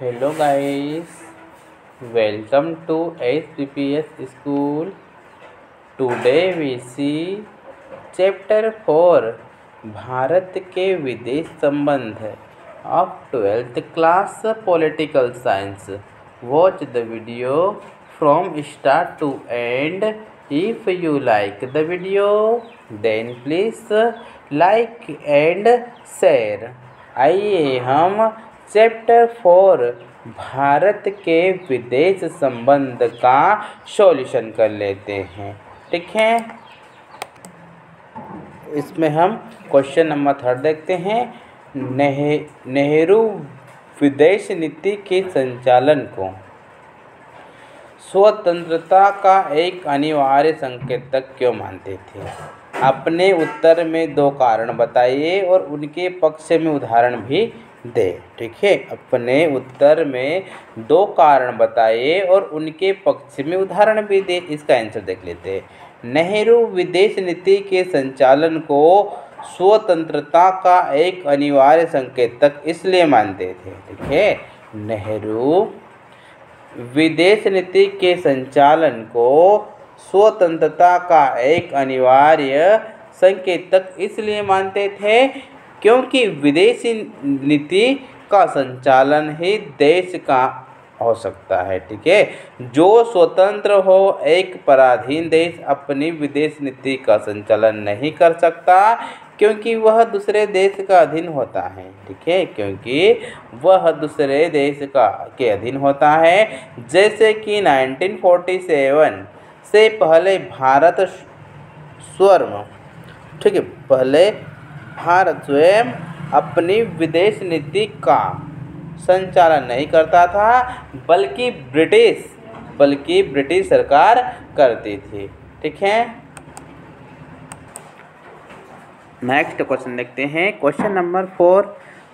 Hello guys, welcome to HPPS School. Today we see Chapter 4 Bharat के विदेश संबंध of 12th class Political Science. Watch the video from start to end. If you like the video, then please like and share. आइए हम chapter 4 Bharat के विदेश संबंध का solution कर लेते हैं। ठीक है, इसमें हम क्वेश्चन नंबर 3 देखते हैं। नेहरू विदेश नीति के संचालन को स्वतंत्रता का एक अनिवार्य संकेतक क्यों मानते थे? अपने उत्तर में 2 कारण बताइए और उनके पक्ष में उदाहरण भी दे। ठीक है, अपने उत्तर में 2 कारण बताइए और उनके पक्ष में उदाहरण भी दे। इसका आंसर देख लेते हैं। नेहरू विदेश नीति के संचालन को स्वतंत्रता का एक अनिवार्य संकेतक इसलिए मानते थे। ठीक है, नेहरू विदेश नीति के संचालन को स्वतंत्रता का एक अनिवार्य संकेतक इसलिए मानते थे क्योंकि विदेशी नीति का संचालन ही देश का हो सकता है। ठीक है, जो स्वतंत्र हो, एक पराधीन देश अपनी विदेश नीति का संचालन नहीं कर सकता क्योंकि वह दूसरे देश का अधीन होता है। ठीक है, क्योंकि वह दूसरे देश के अधीन होता है। जैसे कि 1947 से पहले भारत स्वयं अपनी विदेश नीति का संचालन नहीं करता था, बल्कि ब्रिटिश सरकार करती थी। ठीक है, नेक्स्ट क्वेश्चन देखते हैं। क्वेश्चन नंबर 4,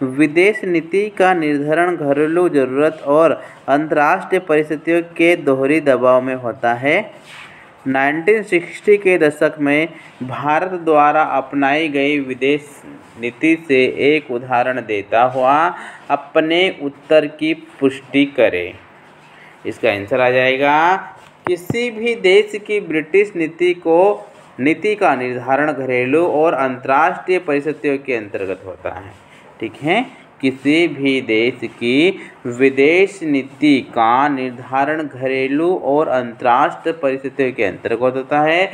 विदेश नीति का निर्धारण घरेलू जरूरत और अंतर्राष्ट्रीय परिस्थितियों के दोहरी दबाव में होता है। 1960 के दशक में भारत द्वारा अपनाई गई विदेश नीति से एक उदाहरण देता हुआ अपने उत्तर की पुष्टि करें। इसका आंसर आ जाएगा, किसी भी देश की ब्रिटिश नीति का निर्धारण घरेलू और अंतर्राष्ट्रीय परिस्थितियों के अंतर्गत होता है। ठीक है, किसी भी देश की विदेश नीति का निर्धारण घरेलू और अंतर्राष्ट्रीय परिस्थितियों के अंतर्गत होता है।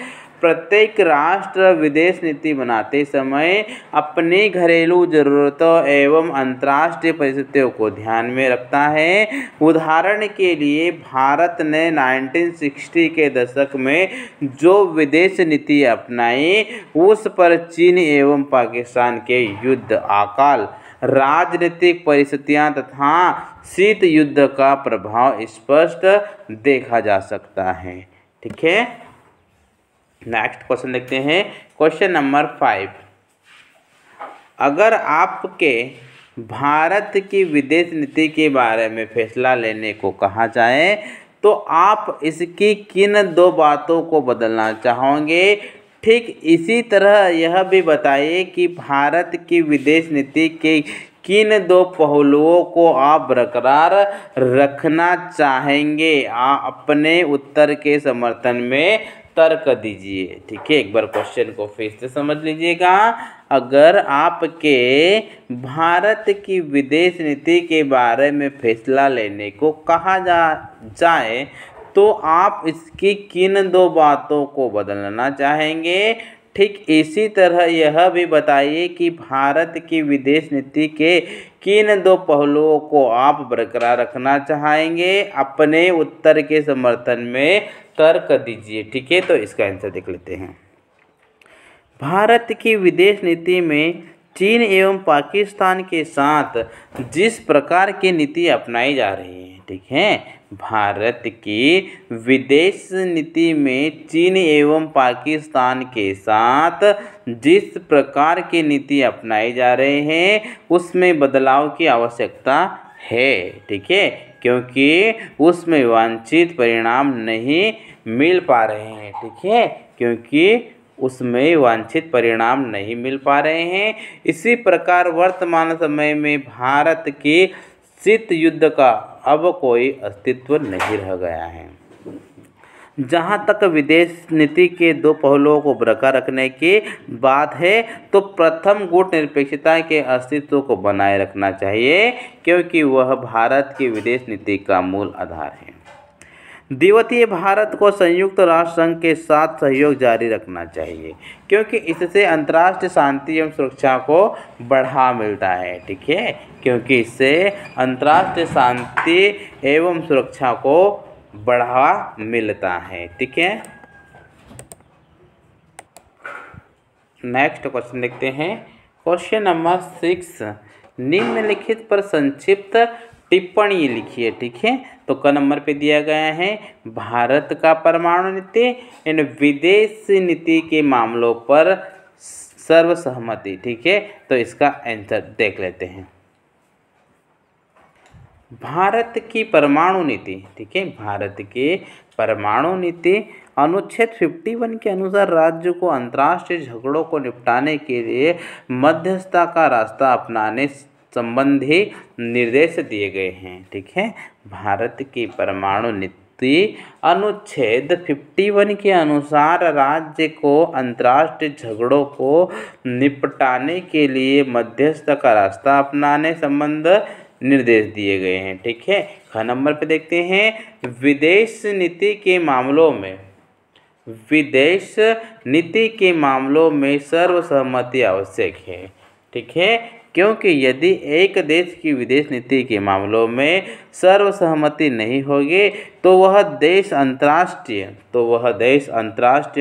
प्रत्येक राष्ट्र विदेश नीति बनाते समय अपनी घरेलू जरूरतों एवं अंतर्राष्ट्रीय परिस्थितियों को ध्यान में रखता है। उदाहरण के लिए भारत ने 1960 के दशक में जो विदेश नीति अपनाई, उस पर चीन एवं पाकिस्तान के युद्ध, अकाल, राजनीतिक परिस्थितियां तथा शीत युद्ध का प्रभाव स्पष्ट देखा जा सकता है। ठीक है, नेक्स्ट क्वेश्चन देखते हैं। क्वेश्चन नंबर 5, अगर आपके भारत की विदेश नीति के बारे में फैसला लेने को कहा जाए तो आप इसकी किन 2 बातों को बदलना चाहोगे? ठीक इसी तरह यह भी बताइए कि भारत की विदेश नीति के किन 2 पहलुओं को आप बरकरार रखना चाहेंगे? अपने उत्तर के समर्थन में तर्क दीजिए। ठीक है, एक बार क्वेश्चन को फिर से समझ लीजिएगा। अगर आपके भारत की विदेश नीति के बारे में फैसला लेने को कहा जाए तो आप इसकी किन 2 बातों को बदलना चाहेंगे? ठीक इसी तरह यह भी बताइए कि भारत की विदेश नीति के किन 2 पहलुओं को आप बरकरार रखना चाहेंगे? अपने उत्तर के समर्थन में तर्क दीजिए। ठीक है, तो इसका आंसर देख लेते हैं। भारत की विदेश नीति में चीन एवं पाकिस्तान के साथ जिस प्रकार की नीति अपनाई जा रही है। ठीक है, भारत की विदेश नीति में चीन एवं पाकिस्तान के साथ जिस प्रकार की नीति अपनाई जा रही है, उसमें बदलाव की आवश्यकता है। ठीक है, क्योंकि उसमें वांछित परिणाम नहीं मिल पा रहे हैं। ठीक है, क्योंकि उसमें वांछित परिणाम नहीं मिल पा रहे हैं। इसी प्रकार वर्तमान समय में भारत की शीत युद्ध का अब कोई अस्तित्व नहीं रह गया है। जहाँ तक विदेश नीति के दो पहलुओं को बरकरार रखने की बात है तो प्रथम गुटनिरपेक्षता के अस्तित्व को बनाए रखना चाहिए, क्योंकि वह भारत की विदेश नीति का मूल आधार है। द्वितीय, भारत को संयुक्त राष्ट्र संघ के साथ सहयोग जारी रखना चाहिए, क्योंकि इससे अंतर्राष्ट्रीय शांति एवं सुरक्षा को बढ़ावा मिलता है। ठीक है, क्योंकि इससे अंतर्राष्ट्रीय शांति एवं सुरक्षा को बढ़ावा मिलता है। ठीक है, नेक्स्ट क्वेश्चन देखते हैं। क्वेश्चन नंबर 6, निम्नलिखित पर संक्षिप्त टिप्पणी लिखिए। ठीक है, तो क नंबर पे दिया गया है भारत का परमाणु नीति एंड विदेश नीति के मामलों पर सर्वसहमति। ठीक है, तो इसका आंसर देख लेते हैं। भारत की परमाणु नीति, ठीक है, भारत की परमाणु नीति अनुच्छेद 51 के अनुसार राज्य को अंतर्राष्ट्रीय झगड़ों को निपटाने के लिए मध्यस्थता का रास्ता अपनाने संबंधी निर्देश दिए गए हैं। ठीक है, भारत की परमाणु नीति अनुच्छेद 51 के अनुसार राज्य को अंतर्राष्ट्रीय झगड़ों को निपटाने के लिए मध्यस्थता का रास्ता अपनाने संबंध निर्देश दिए गए हैं। ठीक है, ख नंबर पे देखते हैं विदेश नीति के मामलों में, विदेश नीति के मामलों में सर्वसहमति आवश्यक है। ठीक है, क्योंकि यदि एक देश की विदेश नीति के मामलों में सर्वसहमति नहीं होगी तो वह देश अंतर्राष्ट्रीय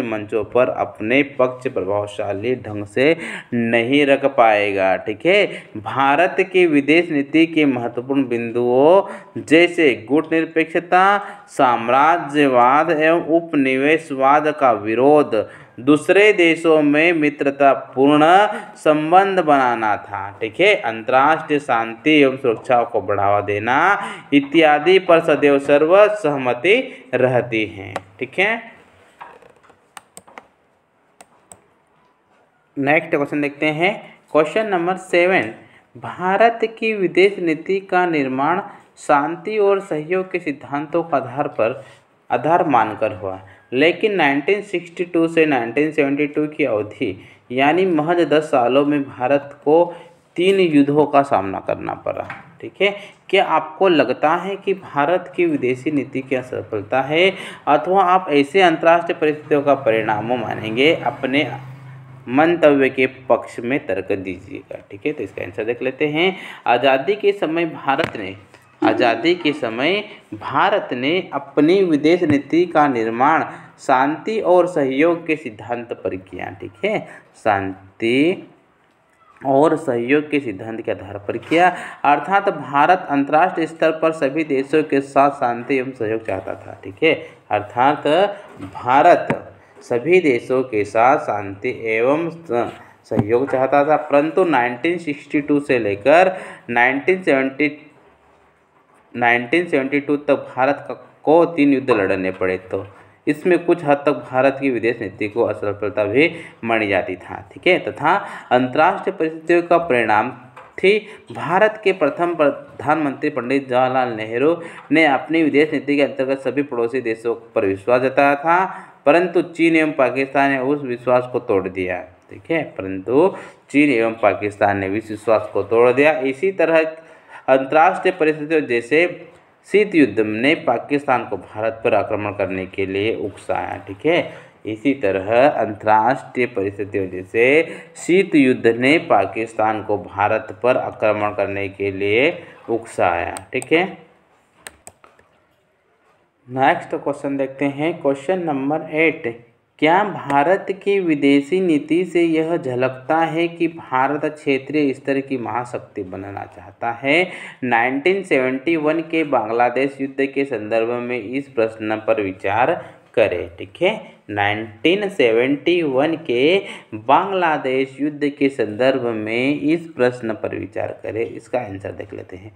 मंचों पर अपने पक्ष प्रभावशाली ढंग से नहीं रख पाएगा। ठीक है, भारत की विदेश नीति के महत्वपूर्ण बिंदुओं जैसे गुटनिरपेक्षता, साम्राज्यवाद एवं उपनिवेशवाद का विरोध, दूसरे देशों में मित्रतापूर्ण संबंध बनाना था। ठीक है, अंतर्राष्ट्रीय शांति एवं सुरक्षा को बढ़ावा देना इत्यादि पर सदैव सर्वसहमति रहती है। ठीक है, नेक्स्ट क्वेश्चन देखते हैं। क्वेश्चन नंबर 7, भारत की विदेश नीति का निर्माण शांति और सहयोग के सिद्धांतों का आधार मानकर हुआ, लेकिन 1962 से 1972 की अवधि यानी महज 10 सालों में भारत को 3 युद्धों का सामना करना पड़ा। ठीक है, क्या आपको लगता है कि भारत की विदेशी नीति की असफलता है अथवा आप ऐसे अंतर्राष्ट्रीय परिस्थितियों का परिणाम मानेंगे? अपने मंतव्य के पक्ष में तर्क दीजिएगा। ठीक है, तो इसका आंसर देख लेते हैं। आज़ादी के समय भारत ने अपनी विदेश नीति का निर्माण शांति और सहयोग के सिद्धांत पर किया। ठीक है, शांति और सहयोग के सिद्धांत के आधार पर किया, अर्थात भारत अंतर्राष्ट्रीय स्तर पर सभी देशों के साथ शांति एवं सहयोग चाहता था। ठीक है, अर्थात भारत सभी देशों के साथ शांति एवं सहयोग चाहता था, परंतु 1962 से लेकर 1972 तक भारत को 3 युद्ध लड़ने पड़े, तो इसमें कुछ हद तक भारत की विदेश नीति को असफलता भी मानी जाती था। ठीक है, तथा अंतर्राष्ट्रीय परिस्थितियों का परिणाम थी भारत के प्रथम प्रधानमंत्री पंडित जवाहरलाल नेहरू ने अपनी विदेश नीति के अंतर्गत सभी पड़ोसी देशों पर विश्वास जताया था, परंतु चीन एवं पाकिस्तान ने उस विश्वास को तोड़ दिया। ठीक है, परंतु चीन एवं पाकिस्तान ने इस विश्वास को तोड़ दिया। इसी तरह अंतर्राष्ट्रीय परिस्थितियों जैसे शीत युद्ध ने पाकिस्तान को भारत पर आक्रमण करने के लिए उकसाया। ठीक है, इसी तरह अंतर्राष्ट्रीय परिस्थितियों जैसे शीत युद्ध ने पाकिस्तान को भारत पर आक्रमण करने के लिए उकसाया। ठीक है, नेक्स्ट क्वेश्चन देखते हैं। क्वेश्चन नंबर 8, क्या भारत की विदेशी नीति से यह झलकता है कि भारत क्षेत्रीय स्तर की महाशक्ति बनना चाहता है? 1971 के बांग्लादेश युद्ध के संदर्भ में इस प्रश्न पर विचार करें। ठीक है, 1971 के बांग्लादेश युद्ध के संदर्भ में इस प्रश्न पर विचार करें। इसका आंसर देख लेते हैं।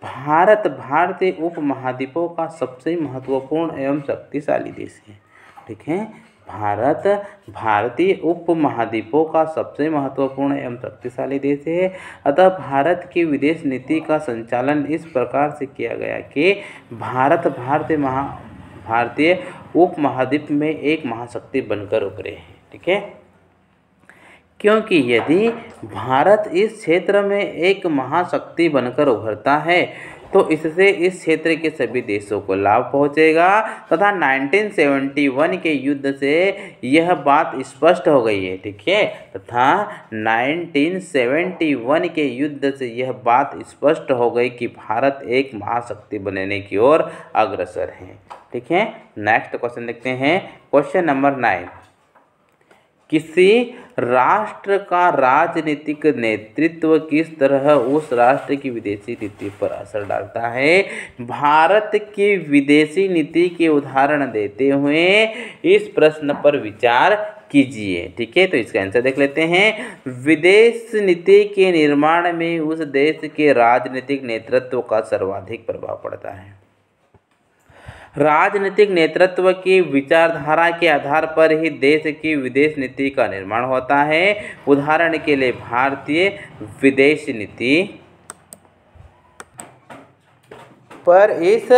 भारत भारतीय उपमहाद्वीपों का सबसे महत्वपूर्ण एवं शक्तिशाली देश है। ठीक है, भारत भारतीय उपमहाद्वीपों का सबसे महत्वपूर्ण एवं शक्तिशाली देश है। अतः भारत की विदेश नीति का संचालन इस प्रकार से किया गया कि भारत भारतीय उपमहाद्वीप में एक महाशक्ति बनकर उभरे। ठीक है, क्योंकि यदि भारत इस क्षेत्र में एक महाशक्ति बनकर उभरता है तो इससे इस क्षेत्र के सभी देशों को लाभ पहुंचेगा तथा 1971 के युद्ध से यह बात स्पष्ट हो गई है। ठीक है, तथा 1971 के युद्ध से यह बात स्पष्ट हो गई कि भारत एक महाशक्ति बनने की ओर अग्रसर है। ठीक है, नेक्स्ट क्वेश्चन देखते हैं। क्वेश्चन नंबर 9, किसी राष्ट्र का राजनीतिक नेतृत्व किस तरह उस राष्ट्र की विदेशी नीति पर असर डालता है? भारत की विदेशी नीति के उदाहरण देते हुए इस प्रश्न पर विचार कीजिए। ठीक है, तो इसका आंसर देख लेते हैं। विदेश नीति के निर्माण में उस देश के राजनीतिक नेतृत्व का सर्वाधिक प्रभाव पड़ता है। राजनीतिक नेतृत्व की विचारधारा के आधार पर ही देश की विदेश नीति का निर्माण होता है। उदाहरण के लिए भारतीय विदेश नीति पर इस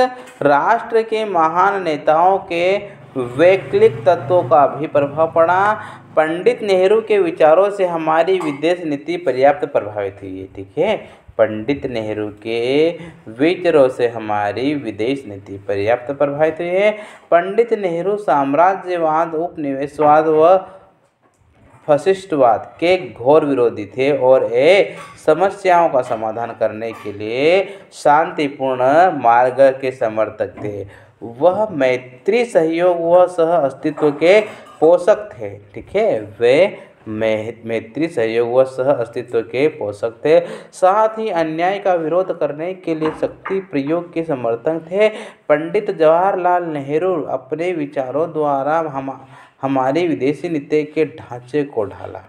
राष्ट्र के महान नेताओं के वैकल्पिक तत्वों का भी प्रभाव पड़ा। पंडित नेहरू के विचारों से हमारी विदेश नीति पर्याप्त प्रभावित हुई है। ठीक है, पंडित नेहरू के विचारों से हमारी विदेश नीति पर्याप्त प्रभावित हुई है। पंडित नेहरू साम्राज्यवाद, उपनिवेशवाद व फसिस्टवाद के घोर विरोधी थे और ये समस्याओं का समाधान करने के लिए शांतिपूर्ण मार्ग के समर्थक थे। वह मैत्री, सहयोग व सह अस्तित्व के पोषक थे। ठीक है, वे मैत्री, सहयोग व सह अस्तित्व के पोषक थे। साथ ही अन्याय का विरोध करने के लिए शक्ति प्रयोग के समर्थक थे। पंडित जवाहरलाल नेहरू अपने विचारों द्वारा हमारी विदेशी नीति के ढांचे को ढाला।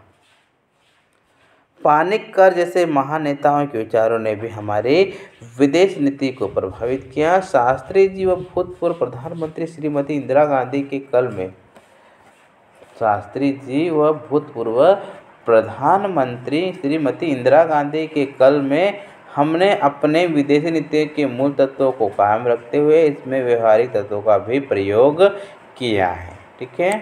पानिक्कर जैसे महान नेताओं के विचारों ने भी हमारी विदेश नीति को प्रभावित किया। शास्त्री जी व भूतपूर्व प्रधानमंत्री श्रीमती इंदिरा गांधी के कल में हमने अपने विदेशी नीति के मूल तत्वों को कायम रखते हुए इसमें व्यवहारिक तत्वों का भी प्रयोग किया है। ठीक है।